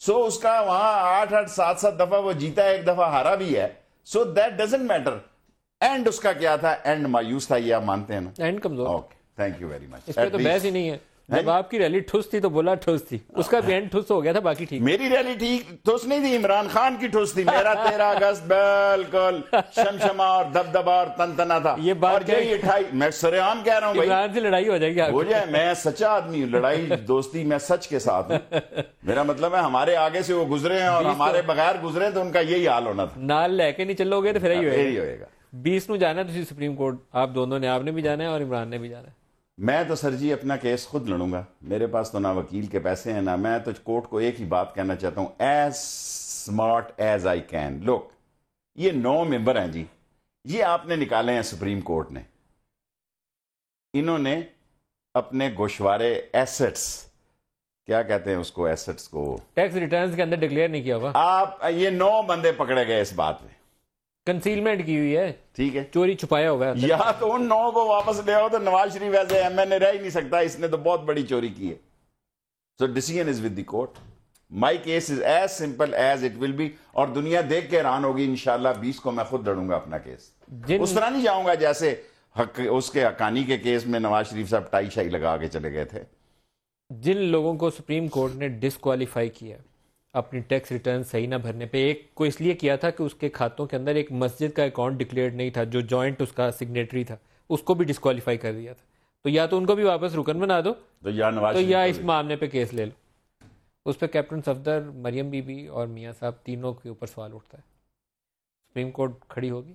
S5: سو اس کا وہاں 8-8 7-7 دفعہ وہ جیتا ہے, ایک دفعہ ہارا بھی ہے. So that doesn't matter. And اس کا کیا تھا, اینڈ مایوس تھا, یہ آپ مانتے ہیں نا,
S4: اینڈ کمزور.
S5: Okay thank you very much.
S4: اس پہ تو بحث ہی نہیں ہے. جب آپ کی ریلی ٹھوس تھی تو بولا ٹھوس تھی, اس کا بھی اینڈ ٹھوس ہو گیا تھا, باقی ٹھیک.
S5: میری ریلی ٹھیک ٹھوس نہیں تھی, عمران خان کی ٹھوس تھی. میرا 13 اگست بالکل شمشمہ اور دبدبا اور تنتنا تھا.
S4: یہ بات
S5: میں سرعام کہہ رہا ہوں بھائی,
S4: عمران سے لڑائی ہو جائے گی,
S5: ہو جائے. میں سچا آدمی ہوں, لڑائی دوستی میں سچ کے ساتھ ہوں. میرا مطلب ہے ہمارے آگے سے وہ گزرے ہیں اور ہمارے بغیر گزرے تو ان کا یہی حال ہونا تھا.
S4: نال لے کے نہیں چلو گے تو پھر یہی
S5: ہوئے گا.
S4: 20 نو جانا ہے سپریم کورٹ, آپ دونوں نے, آپ نے بھی جانا ہے اور عمران نے بھی جانا ہے.
S5: میں تو سر جی اپنا کیس خود لڑوں گا. میرے پاس تو نہ وکیل کے پیسے ہیں نہ. میں تو کورٹ کو ایک ہی بات کہنا چاہتا ہوں, as smart as I can. Look یہ 9 ممبر ہیں جی, یہ آپ نے نکالے ہیں سپریم کورٹ نے. انہوں نے اپنے گوشوارے ایسٹس, کیا کہتے ہیں اس کو, ایسٹس کو
S4: ٹیکس ریٹرنز کے اندر ڈکلیئر نہیں کیا ہوا.
S5: آپ یہ 9 بندے پکڑے گئے اس بات میں,
S4: کنسیلمنٹ کی ہوئی ہے,
S5: ٹھیک ہے,
S4: چوری چھپایا ہوا ہے.
S5: یا تو ان 9 کو واپس لے آؤ تو نواز شریف ایسے ایم این اے رہ ہی نہیں سکتا, اس نے تو بہت بڑی چوری کی ہے. So decision is with the court. My case is as simple as it will be, اور دنیا دیکھ کے حیران ہوگی. انشاءاللہ 20 کو میں خود لڑوں گا اپنا کیس. اس طرح نہیں جاؤں گا جیسے اس کے حقانی کے کیس میں نواز شریف صاحب ٹائی شائی لگا کے چلے گئے تھے.
S4: جن لوگوں کو سپریم کورٹ نے ڈسکوالیفائی کیا اپنی ٹیکس ریٹرن صحیح نہ بھرنے پہ، ایک کو اس لیے کیا تھا کہ اس کے کھاتوں کے اندر ایک مسجد کا اکاؤنٹ ڈکلیئرڈ نہیں تھا جو جوائنٹ اس کا سگنیٹری تھا، اس کو بھی ڈسکوالیفائی کر دیا تھا. تو یا تو ان کو بھی واپس رکن بنا دو
S5: تو یا نواز
S4: تو
S5: شریف
S4: یا
S5: کو
S4: اس
S5: بھی.
S4: معاملے پہ کیس لے لو. اس پہ کیپٹن صفدر، مریم بی بی اور میاں صاحب تینوں کے اوپر سوال اٹھتا ہے. سپریم کورٹ کھڑی ہوگی؟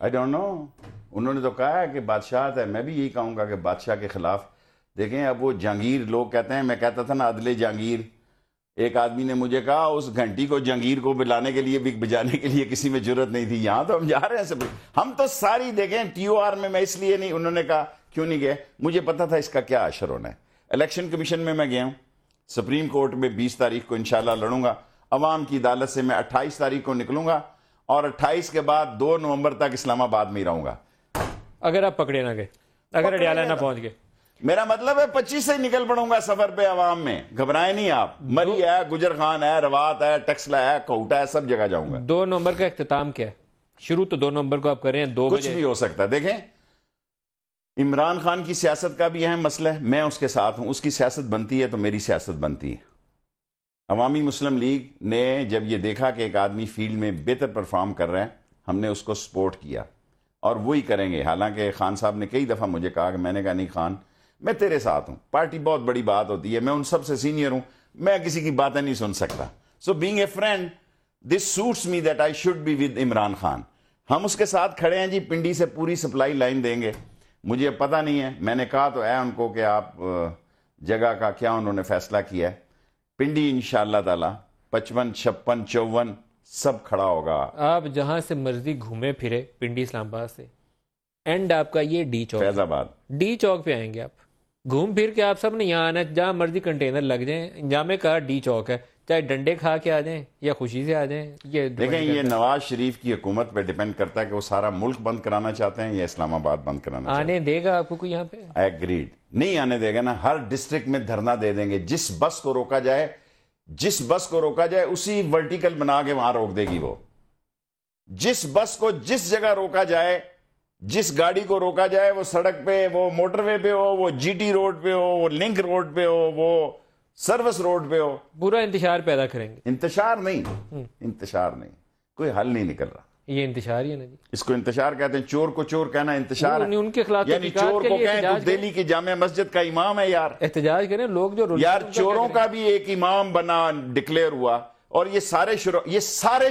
S5: I don't know. انہوں نے تو کہا ہے کہ بادشاہت ہے. میں بھی یہی کہوں گا کہ بادشاہ کے خلاف دیکھیں. اب وہ جہانگیر لوگ کہتے ہیں، میں کہتا تھا نا عدل جہانگیر. ایک آدمی نے مجھے کہا اس گھنٹی کو جہانگیر کو بلانے کے لیے بھی بجانے کے لیے کسی میں جرت نہیں تھی. یہاں تو ہم جا رہے ہیں سب. ہم تو ساری دیکھیں TOR میں اس لیے نہیں، انہوں نے کہا کیوں نہیں گئے، مجھے پتا تھا اس کا کیا اشر ہونا ہے. الیکشن کمیشن میں گیا ہوں، سپریم کورٹ میں 20 تاریخ کو انشاءاللہ لڑوں گا. عوام کی عدالت سے میں 28 تاریخ کو نکلوں گا اور 28 کے بعد 2 نومبر تک اسلام آباد میں ہی رہوں گا.
S4: اگر آپ پکڑے نہ گئے، اگر اڈیالہ نہ پہنچ گئے.
S5: میرا مطلب ہے 25 سے نکل پڑوں گا سفر پہ عوام میں. گھبرائیں نہیں آپ. مری ہے، گجر خان ہے، روات ہے، ٹکسلا ہے، کوٹا ہے، سب جگہ جاؤں گا.
S4: 2 نومبر کا اختتام کیا ہے؟ شروع تو 2 نومبر کو آپ کریں 2
S5: کچھ
S4: بجے.
S5: بھی ہو سکتا ہے. دیکھیں عمران خان کی سیاست کا بھی اہم مسئلہ ہے. میں اس کے ساتھ ہوں. اس کی سیاست بنتی ہے تو میری سیاست بنتی ہے. عوامی مسلم لیگ نے جب یہ دیکھا کہ ایک آدمی فیلڈ میں بہتر پرفارم کر رہے ہیں، ہم نے اس کو سپورٹ کیا اور وہی کریں گے. حالانکہ خان صاحب نے کئی دفعہ مجھے کہا کہ میں نے کہا نہیں خان، میں تیرے ساتھ ہوں. پارٹی بہت بڑی بات ہوتی ہے، میں ان سب سے سینئر ہوں، میں کسی کی باتیں نہیں سن سکتا. So being a friend this suits me that I should be with Imran Khan. ہم اس کے ساتھ کھڑے ہیں جی. پنڈی سے پوری سپلائی لائن دیں گے. مجھے پتہ نہیں ہے، میں نے کہا تو ہے ان کو کہ آپ جگہ کا کیا انہوں نے فیصلہ کیا ہے. پنڈی انشاءاللہ تعالی 55 56 54 سب کھڑا ہوگا.
S4: آپ جہاں سے مرضی گھومے پھرے پنڈی اسلام آباد سے، اینڈ آپ کا یہ ڈی چوک،
S5: فیض آباد
S4: ڈی چوک پہ آئیں گے آپ. گھوم پھر کے آپ سب نے یہاں آنا ہے. جہاں مرضی کنٹینر لگ جائیں، انجام کا ڈی چوک ہے. چاہے ڈنڈے کھا کے آ جائیں یا خوشی سے آ جائیں. یہ
S5: دیکھیں یہ نواز شریف کی حکومت پہ ڈیپینڈ کرتا ہے کہ وہ سارا ملک بند کرانا چاہتے ہیں یا اسلام آباد بند کرانا چاہتے
S4: آنے دے گا آپ کو کوئی یہاں پہ؟
S5: ہیں. ایگریڈ. نہیں آنے دے گا نا. ہر ڈسٹرکٹ میں دھرنا دے دیں گے. جس بس کو روکا جائے اسی ورٹیکل بنا کے وہاں روک دے گی وہ. جس بس کو جس جگہ روکا جائے، جس گاڑی کو روکا جائے، وہ سڑک پہ، وہ موٹر وے پہ ہو، وہ GT روڈ پہ ہو، وہ لنک روڈ پہ ہو، وہ سروس روڈ پہ ہو.
S4: پورا انتشار پیدا کریں گے.
S5: انتشار نہیں، کوئی حل نہیں نکل رہا.
S4: یہ انتشار ہی ہے نا جی.
S5: اس کو انتشار کہتے ہیں. چور کو چور کہنا انتشار ہے.
S4: ان کے خلاف
S5: یعنی چور کو کہیں تو دہلی کی جامع مسجد کا امام ہے یار.
S4: احتجاج کریں لوگ جو
S5: یار چوروں کا بھی ایک امام بنا ڈکلیئر ہوا اور یہ سارے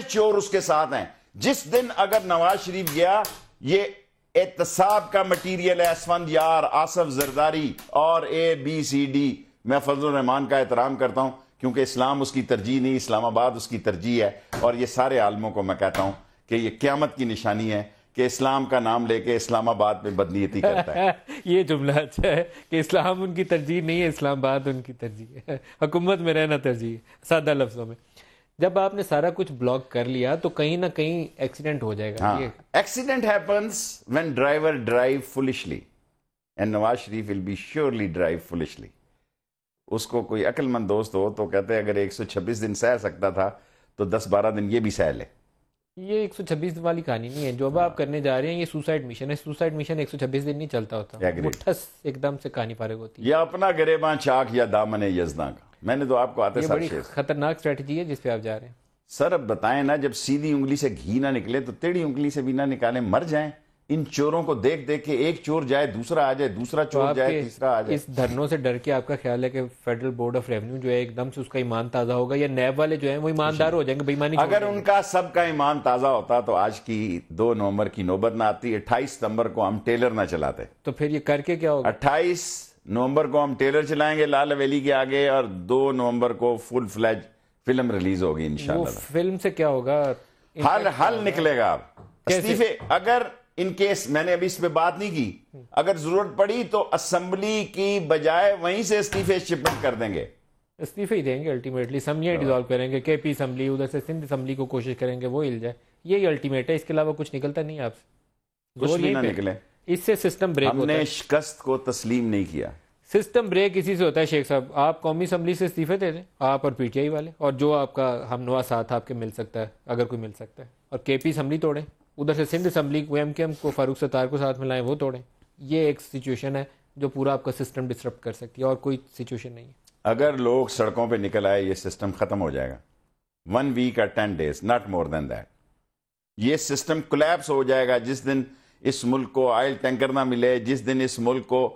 S5: چور اس کے ساتھ ہیں. جس دن اگر نواز شریف گیا، یہ احتساب کا مٹیریل ہے. اسفند یار، آصف زرداری اور ABCD. میں فضل الرحمان کا احترام کرتا ہوں کیونکہ اسلام اس کی ترجیح نہیں، اسلام آباد اس کی ترجیح ہے. اور یہ سارے عالموں کو میں کہتا ہوں کہ یہ قیامت کی نشانی ہے کہ اسلام کا نام لے کے اسلام آباد میں بدنیتی کرتا ہے.
S4: یہ جملہ اچھا ہے کہ اسلام ان کی ترجیح نہیں ہے، اسلام آباد ان کی ترجیح ہے. حکومت میں رہنا ترجیح ہے. سادہ لفظوں میں جب آپ نے سارا کچھ بلاک کر لیا تو کہیں نہ کہیں ایکسیڈنٹ ہو جائے گا.
S5: Accident happens when driver drive foolishly and Nawaz Sharif will be surely drive foolishly. اس کو کوئی عقل مند دوست ہو تو کہتے ہیں اگر 126 دن سہ سکتا تھا تو 10-12 دن یہ بھی سہ لے.
S4: یہ 126 دن والی کہانی نہیں ہے جو اب آپ کرنے جا رہے ہیں. یہ سوسائڈ مشن ہے. سوسائڈ مشن 126 دن نہیں چلتا ہوتا. مٹھس ایک دم سے کہانی فارغ ہوتی ہے.
S5: یا اپنا گریباں چاک یا دامن یزداں کا. میں نے تو آپ کو آتے
S4: یہ بڑی خطرناک اسٹریٹجی ہے جس پہ آپ جا رہے ہیں.
S5: سر اب بتائیں نا، جب سیدھی انگلی سے گھی نہ نکلے تو ٹیڑھی انگلی سے بھی نہ نکالیں، مر جائیں. ان چوروں کو دیکھ دیکھ کے ایک چور جائے، دوسرا آ جائے، دوسرا چور جائے، تیسرا آ جائے. اس
S4: دھرنوں سے ڈر کے آپ کا خیال ہے کہ فیڈرل بورڈ آف ریونیو جو ہے ایک دم سے اس کا ایمان تازہ ہوگا یا نیب والے جو ہیں وہ ایماندار ہو جائیں گے؟ بےایمانی
S5: اگر ان کا سب کا ایمان تازہ ہوتا تو آج کی 2 نومبر کی نوبت نہ آتی. 28 ستمبر کو ہم ٹیلر نہ چلاتے.
S4: تو پھر یہ کر کے کیا ہوگا؟
S5: 28 نومبر کو ہم ٹیلر چلائیں گے لال حویلی کے آگے اور 2 نومبر کو فل فلیج فلم ریلیز ہوگی انشاءاللہ.
S4: وہ فلم سے کیا ہوگا؟
S5: حل نکلے گا. استعفے اگر ان کیس میں نے ابھی اس پہ بات نہیں کی، اگر ضرورت پڑی تو اسمبلی کی بجائے وہیں سے استعفے شپمنٹ کر دیں گے.
S4: استعفے ہی دیں گے الٹیمیٹلی. اسمبلیاں ڈیزالو کریں گے. KP اسمبلی، ادھر سے سندھ اسمبلی کو کوشش کریں گے وہ ہل جائے. یہی الٹیمیٹ ہے. اس کے علاوہ کچھ نکلتا نہیں آپ سے.
S5: کچھ بھی نہ نکلے.
S4: اس سے سسٹم بریک ہوتا ہے.
S5: ہم نے شکست کو تسلیم نہیں کیا.
S4: سسٹم بریک اسی سے ہوتا ہے شیخ صاحب. آپ قومی اسمبلی سے استعفے دے دیں، آپ اور PTI والے، اور جو آپ کا ہم نوا ساتھ آپ کے مل سکتا ہے اگر کوئی مل سکتا ہے، اور KP اسمبلی توڑیں. ادھر سے سندھ اسمبلی کو MKM کو فاروق ستار کو ساتھ ملائیں، وہ توڑیں. یہ ایک سچویشن ہے جو پورا آپ کا سسٹم ڈسٹرب کر سکتی ہے، اور کوئی سچویشن نہیں ہے.
S5: اگر لوگ سڑکوں پہ نکل آئے یہ سسٹم ختم ہو جائے گا. 1 week or 10 days, not more than that. یہ سسٹم کولیپس ہو جائے گا جس دن اس ملک کو آئل ٹینکر نہ ملے، جس دن اس ملک کو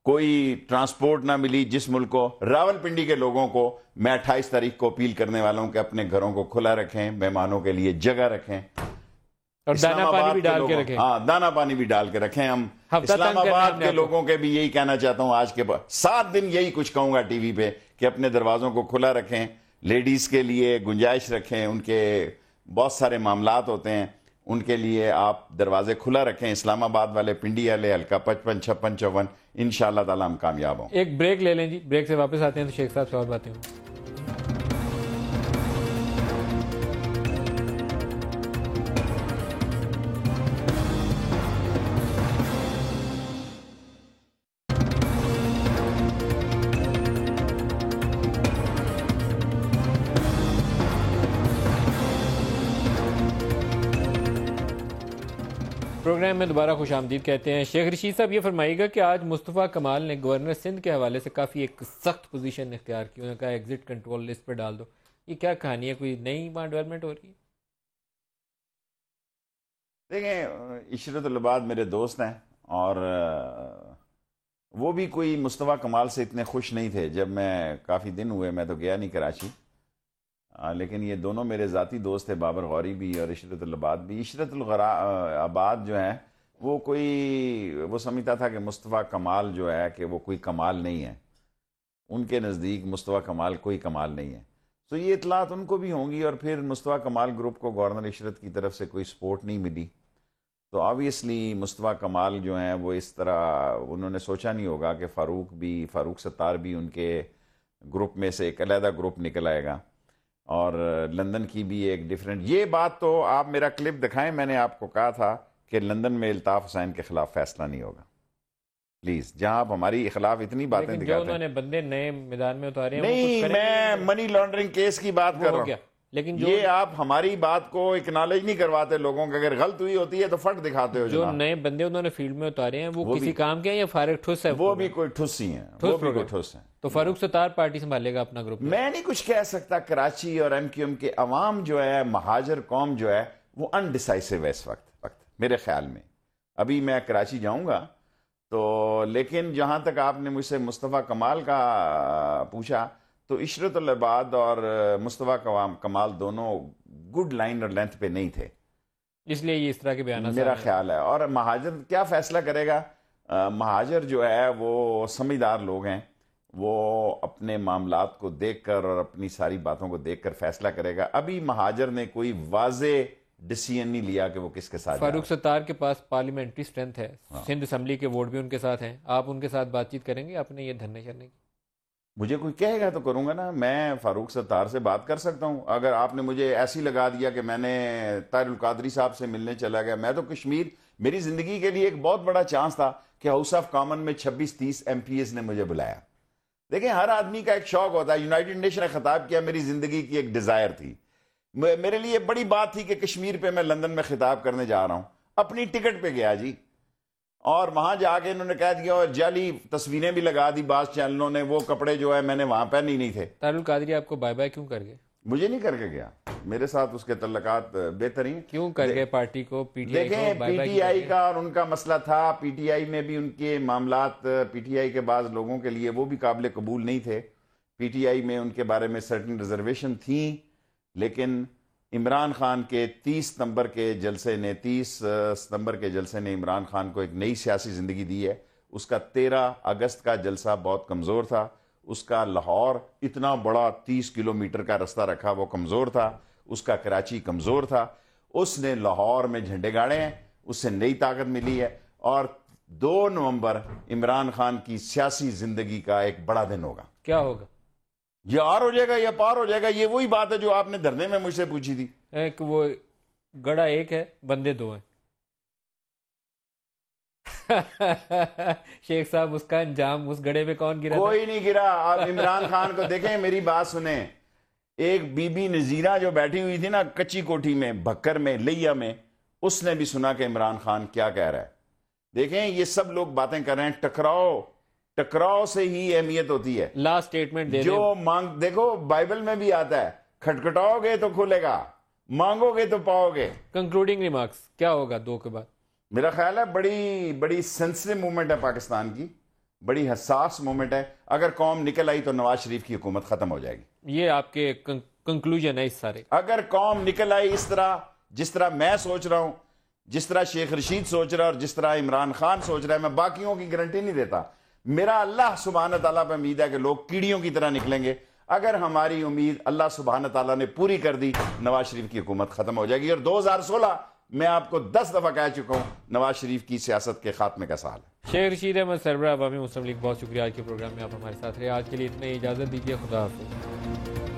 S5: کوئی ٹرانسپورٹ نہ ملی، جس ملک کو. راول پنڈی کے لوگوں کو میں 28 تاریخ کو اپیل کرنے والا ہوں کہ اپنے گھروں کو کھلا رکھیں، مہمانوں کے لیے جگہ رکھیں،
S4: اور دانا پانی بھی ڈال کے رکھیں.
S5: ہاں دانا پانی بھی ڈال کے رکھیں. ہم
S4: ہفتہ
S5: اسلام
S4: تنگ کرنا
S5: آباد
S4: اپنے
S5: کے
S4: آپ کو.
S5: لوگوں کے بھی یہی کہنا چاہتا ہوں، آج کے 7 دن یہی کچھ کہوں گا ٹی وی پہ کہ اپنے دروازوں کو کھلا رکھیں، لیڈیز کے لیے گنجائش رکھیں، ان کے بہت سارے معاملات ہوتے ہیں، ان کے لیے آپ دروازے کھلا رکھیں. اسلام آباد والے، پنڈی والے، حلقہ 55 56 54 انشاءاللہ تعالی ہم کامیاب ہوں.
S4: ایک بریک لے لیں جی، بریک سے واپس آتے ہیں تو شیخ صاحب سے اور باتیں ہوں. پروگرام میں دوبارہ خوش آمدید کہتے ہیں. شیخ رشید صاحب یہ فرمائیے گا کہ آج مصطفیٰ کمال نے گورنر سندھ کے حوالے سے کافی ایک سخت پوزیشن اختیار کی، انہوں نے کہا ایگزٹ کنٹرول لسٹ پہ ڈال دو. یہ کیا کہانی ہے؟ کوئی نئی وہاں ڈیولپمنٹ ہو رہی ہے؟
S5: دیکھیں، عشرت العباد میرے دوست ہیں، اور وہ بھی کوئی مصطفیٰ کمال سے اتنے خوش نہیں تھے. جب میں کافی دن ہوئے، میں تو گیا نہیں کراچی، لیکن یہ دونوں میرے ذاتی دوست تھے، بابر غوری بھی اور عشرت العباد بھی. عشرت العباد جو ہیں وہ سمجھتا تھا کہ مصطفیٰ کمال جو ہے کہ وہ کوئی کمال نہیں ہے. ان کے نزدیک مصطفیٰ کمال کوئی کمال نہیں ہے. تو یہ اطلاعات ان کو بھی ہوں گی، اور پھر مصطفیٰ کمال گروپ کو گورنر عشرت کی طرف سے کوئی سپورٹ نہیں ملی، تو آبویسلی مصطفیٰ کمال جو ہیں وہ اس طرح انہوں نے سوچا نہیں ہوگا کہ فاروق ستار بھی ان کے گروپ میں سے ایک علیحدہ گروپ نکل آئے گا، اور لندن کی بھی ایک ڈیفرنٹ. یہ بات تو آپ میرا کلپ دکھائیں، میں نے آپ کو کہا تھا کہ لندن میں الطاف حسین کے خلاف فیصلہ نہیں ہوگا. پلیز، جہاں آپ ہماری خلاف اتنی باتیں
S4: لیکن جو
S5: دکھاتے
S4: انہوں
S5: ہیں.
S4: نے بندے نئے میدان میں اتارے ہیں
S5: نہیں، میں منی لانڈرنگ کیس کی بات کر رہا ہوں.
S4: لیکن
S5: یہ آپ ہماری بات کو اکنالج نہیں کرواتے لوگوں کو. اگر غلط ہوئی ہوتی ہے تو فٹ دکھاتے ہو.
S4: جو نئے بندے انہوں نے فیلڈ میں اتارے ہیں وہ کسی کام کے ہیں یا فارغ ٹھس ہے؟
S5: وہ بھی کوئی ٹھس ہی ہیں، وہ بھی کوئی ٹھس ہیں.
S4: تو فاروق ستار پارٹی سنبھالے گا اپنا گروپ؟
S5: میں نہیں کچھ کہہ سکتا. کراچی اور ایم کیو ایم کے عوام جو ہے، مہاجر قوم جو ہے، وہ انڈیسائسو ہے اس وقت میرے خیال میں. ابھی میں کراچی جاؤں گا تو، لیکن جہاں تک آپ نے مجھ سے مصطفیٰ کمال کا پوچھا، تو عشرت العباد اور مصطفیٰ کمال دونوں گڈ لائن اور لینتھ پہ نہیں تھے،
S4: اس لیے یہ اس طرح کے بیانات
S5: میرا خیال ہے. اور مہاجر کیا فیصلہ کرے گا؟ مہاجر جو ہے وہ سمجھدار لوگ ہیں، وہ اپنے معاملات کو دیکھ کر اور اپنی ساری باتوں کو دیکھ کر فیصلہ کرے گا. ابھی مہاجر نے کوئی واضح ڈیسیژن نہیں لیا کہ وہ کس کے ساتھ.
S4: فاروق ستار کے پاس پارلیمنٹری سٹرینتھ ہے، سندھ اسمبلی کے ووٹ بھی ان کے ساتھ ہیں. آپ ان کے ساتھ بات چیت کریں گے اپنے یہ دھرنے شرنے کی؟
S5: مجھے کوئی کہے گا تو کروں گا نا. میں فاروق ستار سے بات کر سکتا ہوں. اگر آپ نے مجھے ایسی لگا دیا کہ میں نے طاہر القادری صاحب سے ملنے چلا گیا، میں تو کشمیر میری زندگی کے لیے ایک بہت بڑا چانس تھا کہ ہاؤس آف کامن میں 26-30 ایم پی ایز نے مجھے بلایا. دیکھیں، ہر آدمی کا ایک شوق ہوتا ہے. یونائٹڈ نیشن نے خطاب کیا، میری زندگی کی ایک ڈیزائر تھی. میرے لیے بڑی بات تھی کہ کشمیر پہ میں لندن میں خطاب کرنے جا رہا ہوں. اپنی ٹکٹ پہ گیا جی، اور وہاں جا کے انہوں نے کہہ دیا، اور جعلی تصویریں بھی لگا دی بعض چینلوں نے. وہ کپڑے جو ہے میں نے وہاں پہنے ہی نہیں تھے.
S4: طاہر القادری آپ کو بائے بائے کیوں کر گئے؟
S5: مجھے نہیں کر کے گیا، میرے ساتھ اس کے تعلقات بہترین.
S4: کیوں کر گئے پارٹی کو؟ پی ٹی آئی کو
S5: دیکھیں، پی ٹی آئی کا اور ان کا مسئلہ تھا. پی ٹی آئی میں بھی ان کے معاملات پی ٹی آئی کے بعض لوگوں کے لیے وہ بھی قابل قبول نہیں تھے. پی ٹی آئی میں ان کے بارے میں سرٹن ریزرویشن تھیں، لیکن عمران خان کے 30 ستمبر کے جلسے نے عمران خان کو ایک نئی سیاسی زندگی دی ہے. اس کا 13 اگست کا جلسہ بہت کمزور تھا. اس کا لاہور اتنا بڑا 30 کلومیٹر کا رستہ رکھا، وہ کمزور تھا. اس کا کراچی کمزور تھا. اس نے لاہور میں جھنڈے گاڑے ہیں، اس سے نئی طاقت ملی ہے. اور 2 نومبر عمران خان کی سیاسی زندگی کا ایک بڑا دن ہوگا.
S4: کیا ہوگا؟
S5: یہ آر ہو جائے گا یا پار ہو جائے گا. یہ وہی بات ہے جو آپ نے دھرنے میں مجھ سے پوچھی تھی.
S4: ایک وہ گڑا ایک ہے، بندے 2 ہیں. شیخ صاحب، اس کا انجام اس گڑے پہ کون گرا؟
S5: کوئی نہیں گرا. آپ عمران خان کو دیکھیں، میری بات سنیں. ایک بی بی نذیرہ جو بیٹھی ہوئی تھی نا کچی کوٹھی میں، بھکر میں، لیا میں، اس نے بھی سنا کہ عمران خان کیا کہہ رہا ہے. دیکھیں یہ سب لوگ باتیں کر رہے ہیں، ٹکراؤ سے ہی اہمیت ہوتی ہے.
S4: لاسٹ اسٹیٹمنٹ دے دیں.
S5: جو مانگ، دیکھو بائبل میں بھی آتا ہے، کھٹکھٹاؤ گے تو کھلے گا، مانگو گے تو پاؤ گے.
S4: کنکلوڈنگ ریمارکس کیا ہوگا 2 کے بعد؟
S5: میرا خیال ہے بڑی سینسٹیو مومنٹ ہے پاکستان کی، بڑی حساس مومنٹ ہے. اگر قوم نکل آئی تو نواز شریف کی حکومت ختم ہو جائے گی.
S4: یہ آپ کے کنکلوژن ہے اس سارے.
S5: اگر قوم نکل آئی اس طرح، جس طرح میں سوچ رہا ہوں، جس طرح شیخ رشید سوچ رہا ہے اور جس طرح عمران خان سوچ رہا ہے، میں باقیوں کی گارنٹی نہیں دیتا. میرا اللہ سبحانہ تعالیٰ پہ امید ہے کہ لوگ کیڑیوں کی طرح نکلیں گے. اگر ہماری امید اللہ سبحانہ تعالیٰ نے پوری کر دی، نواز شریف کی حکومت ختم ہو جائے گی. اور 2016 میں آپ کو 10 دفعہ کہہ چکا ہوں نواز شریف کی سیاست کے خاتمے کا سال ہے.
S4: شیخ رشید احمد سربراہ عوامی مسلم لیگ، بہت شکریہ آج کے پروگرام میں آپ ہمارے ساتھ رہے. آج کے لیے اتنا ہی، اجازت دیجیے. خدا حافظ.